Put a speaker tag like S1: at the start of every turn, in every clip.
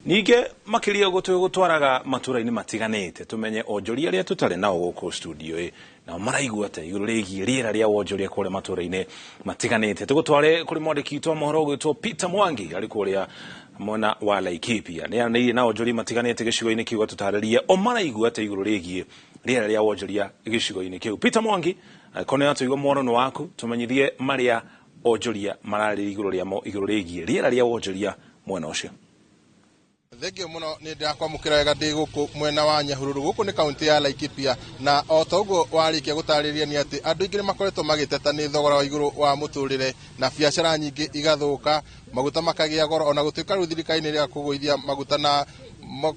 S1: Nige makiria gutwaraga matura-ini matiganite tumenye onjoria aria tutari nao guku studio na maraigua ate iguru rigi riera ria wonjoria kule matura-ini matiganite tugutware kuri mwandiki twa mohoro gwitwo Peter Mwangi ari kuria mwena wa Laikipia ni na onjoria matiganite gicigo-ini kiuga tutaririe o maraigua ate iguru rigi riera ria wonjoria gicigo-ini kiu. Peter Mwangi kone atu igwa mwono waku tumenyithie maria onjoria marari iguru rigi riera ria wonjoria mwena ucio.
S2: Thengio muno ni ndakwamukira wega ndi guku mwena wa Nyahururu guku ni kaunti ya Laikipia na otoguo warikia gutariria ni ati andu ingire makoretwo magiteta ni thogora wa iguru wa muturire na biashara nyingi igathuka maguta makagia goro ona gutuika ru thirikari-ini ria kuguithia maguta na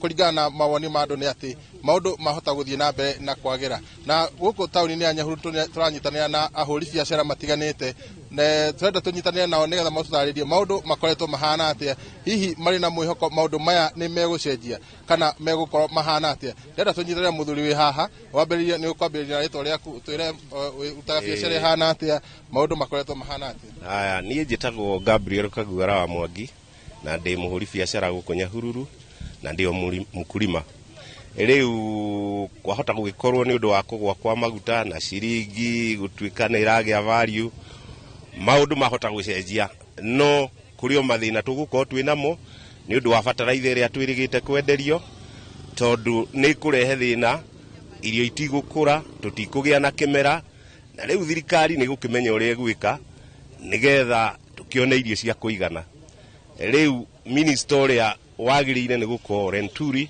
S2: kuringana na mawoni ma andu ni ati maundu mahota guthie na mbere na kwagira na guku tauni-ini ya Nyahururu turanyitanira na ahuri biashara matiganite ne turenda tunyitanira nao nigetha matutaririe maundu makoretwo mahana atia hihi mari na mwihoko maundu maya ni megucenjia kana megukorwo mahana atia ndenda tunyitanira muthuri wi haha wambiriria ni ukwambiriria na ritwa riaku twire utaga biashara ihana atia maundu makoretwo mahana atia.
S3: Aya nie njitagwo Gabriel Kaguara wa Mwangi na ndi muhuri biashara guku Nyahururu na ndio mkulima. Riu kwahota gugikorwo ni undu wa kugwa kwa maguta na ciringi gutuika ni iragia value maundu mahota gucenjia no kurio mathina tugukorwo twinamo ni undu wa bataraitha iria twirigite kwenderio tondu ni kurehe thina irio itigukura tutikugia na kimera na riu thirikari ni gukimenya uria gwika nigetha tukione irio cia kuigana. Riu minister wagiriire ni gukorwo Renturi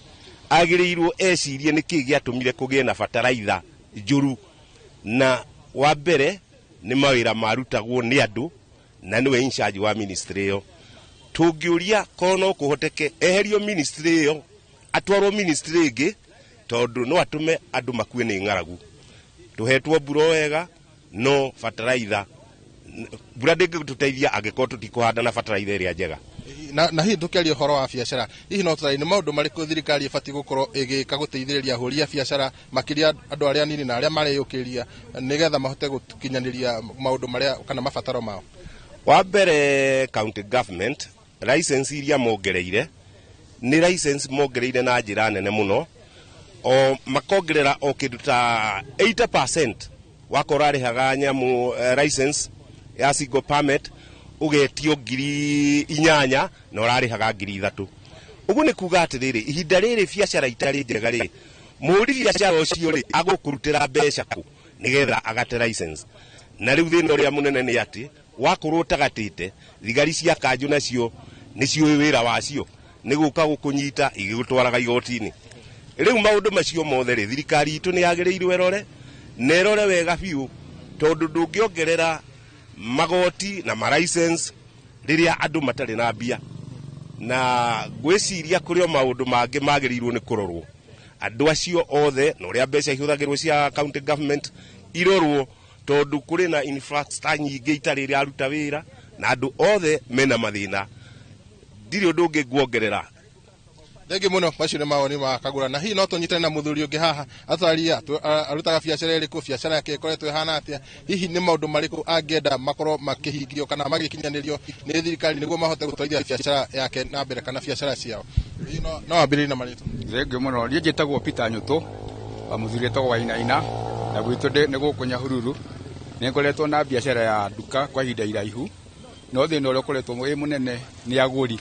S3: agirirwo ecirie niki giatumire kugie na bataraitha njuru na wa mbere ni mawira marutagwo ni andu na niwe in charge wa ministry yo tungiuria kono kuhoteke eherio ministry yo atwarwo ministry ingi tondu no atume andu makue ni ngaragu tuhetwo mbura wega no bataraitha mbura ndingituteithia angikorwo tutikuhanda na bataraitha iria njega
S2: na hihi tukiaria horo wa biashara hihi no turai ni maundu mariku thirikari ibati gukorwo igika guteithiriria ahuri a biashara makiria andu aria nini na aria mareyukiria nigetha mahote gukinyaniria maundu maria kana mabataro mao.
S3: Wa mbere county government license iria mongereire ni license mongereire na njira nene muno o makongerera o kindu ta 80% wakora rihaga nyamu license ya single permit ugetio 8,000 na urarihaga 3,000. Ugu ni kuga atiriri ihinda riri biashara itari njega ri muri biashara ucio ri agukurutira mbeca ku nigetha agate license na riu thina uria munene ni ati wakorwo tagatite thigari cia kanju nacio nicio wira wacio ni guka gukunyita igigutwaraga igoti-ini. Riu maundu macio mothe ri thirikari itu ni yagirirwe rore nerore wega biu tondu ndungiongerera magoti na ma license riria andu matari na mbia na gwiciria kurio maundu mangi magirirwo ni kurorwo andu acio othe no ria mbeca ihuthagirwo cia county government irorwo tondu kuri na infrastructure nyingi itari ria aruta wira na andu othe mena mathina ndiri undu ungi guongerera.
S2: Thenge muno macio ni mawoni ma Kagura na hihi no tunyitane na muthuri ungi haha atwaria arutaga biashara iriku biashara yake ikoretwo ihana atia hihi ni maundu mariku angienda makorwo makihingio kana magikinyanirio ni thirikari niguo mahote gutwarithia biashara yake na mbere kana biashara ciao no ambiriri na marito.
S4: Thenge muno rie njitagwo Peter Nyutu wa muthuri to wa Inaina na gwitu ni guku Nyahururu ni ngoretwo na biashara ya duka kwa ihinda iraihu no thina uria ukoretwo mwi munene ni aguri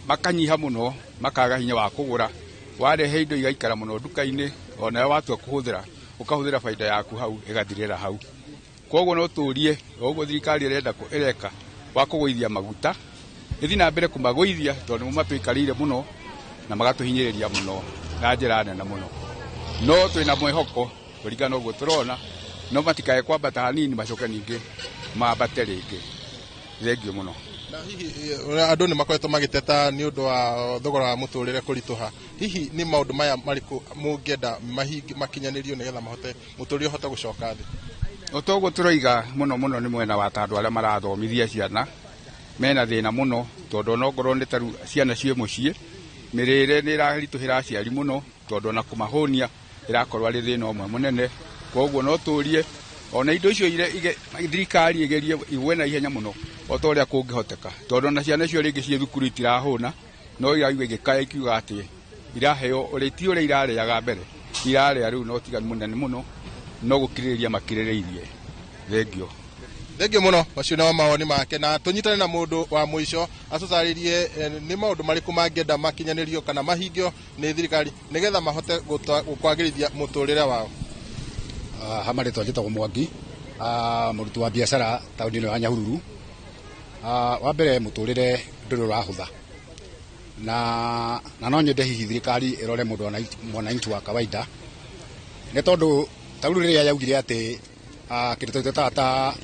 S4: makanyiha muno makaga hinya wa kugura warehe indo igaikara muno duka-ini ona watua kuhuthira ukahuthira faida yaku hau igathirira hau koguo no turie oguo thirikari irenda ko ireka wa kuguithia maguta ithina mbere kumaguithia tondu mumatuikarire muno na magatuhinyiriria muno na njira nene muno no twina mwihoko kuringana uguo turona no matikae kwambata hanini macoke ningi mambate ringi. Thengio muno.
S2: Na hihi andu ni makoretwo magiteta ni undu wa thogora wa muturire kurituha hihi ni maundu maya mariku mungienda makinyanirio nigetha mahote muturire hote gucoka thi.
S4: Otoguo turoiga muno ni mwena wa tandu aria marathomithia ciana mena thina muno tondu no ngorwo ni taru ciana cie mucii mirire ni irarituhira aciari muno tondu na kumahonia irakorwo ari thina umwe munene koguo no turie ona indo icio ire thirikari igerie igwe na ihenya muno o to ria kungihoteka tondu na ciana cio ringi cie thukuru itirahuna no iraigua igikaya ikiuga ati iraheo uriti uri irareaga mbere irarea riu no tiganu munene muno no gukiriria makirireirie thengio
S2: muno macio na mawoni make na tunyitane na mundu wa muico atucaririe ni maundu mariku mangenda makinyanirio kana mahingio ni thirikari nigetha mahote kwagirithia muturire wao.
S5: Hamari twajitagwo Mwangi murutu wa biashara tauni ya Nyahururu. Wa mbere muturire nduru rahutha na no nyende hihi thirikari irore mundu mwananchi wa kawaida ne tondu tauni riria yaugire ati kindu tutata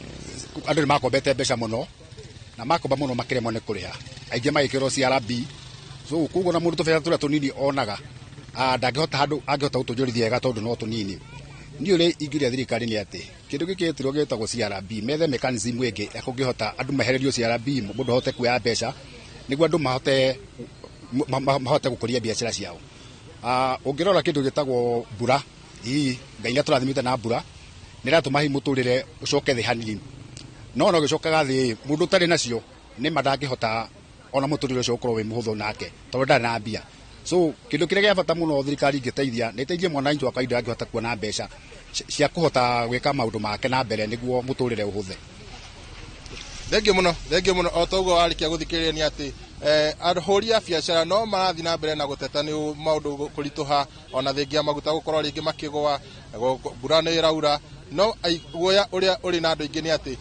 S5: andu makombete mbeca muno na makomba muno makiremwo ni kuriha aingi magikirwo CRB so kugo na mundu tubeta turia tunini onaga ndangihota handu angihota gutunjurithia wega tondu no tunini ni uri ingiria thirikari ni ati kindu gikitirwo gitagwo CRB methe mechanism ingi ekungihota andu mahererio CRB mundu hote kuya mbeca niguo andu mahote gukuria biashara ciao. Ungirora kindu gitagwo mbura ngai na turathimite na mbura niratuma hi muturire ucoke thi hanini no gicokaga thi mundu tari nacio ni madangihota ona muturire ucio ukorwo wi muhuthu nake tondu ndari na mbia. So kindu kiria gia bata muno thirikari ingiteithia ni teithie mwananchi wa kawaida angihota kuona mbeca cia kuhota gwika maundu make na mbere niguo muturire uhuthe.
S2: Thengio muno otogo warikia guthikiriria ni ati ahuri a biashara no marathi na mbere na guteta ni maundu kurituha ona thengia maguta gukorwo ringi makigwa mbura ni iraura no guoya uria uri na andu ingi ni ati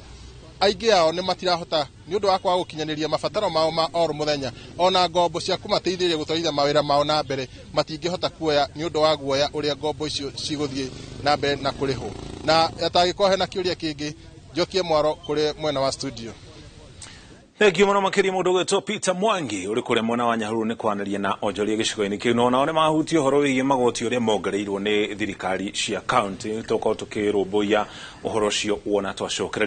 S2: aingi ao ni matirahota ni undu wa kwa gukinyaniria mabataro mao ma oru muthenya ona ngombo cia kumateithĩrĩria gutwarithia mawĩra mao na mbere matingihota kuoya ni undu wa guoya uria ngombo icio ciguthie na mbere na kuriho na atagĩkorwo hena kiuria kingi Jokie Mwaro kuri mwena wa studio.
S1: Thengio muno makiria mundu gwetwo Peter Mwangi uri kuri mwena wa Nyahururu ni kwaniria na onjoria gicigo-ini kiu no one mahuti uhoro wigie magoti uria mongereirwo ni thirikari cia county tuko tukirumbuia uhoro cio wona twacokereria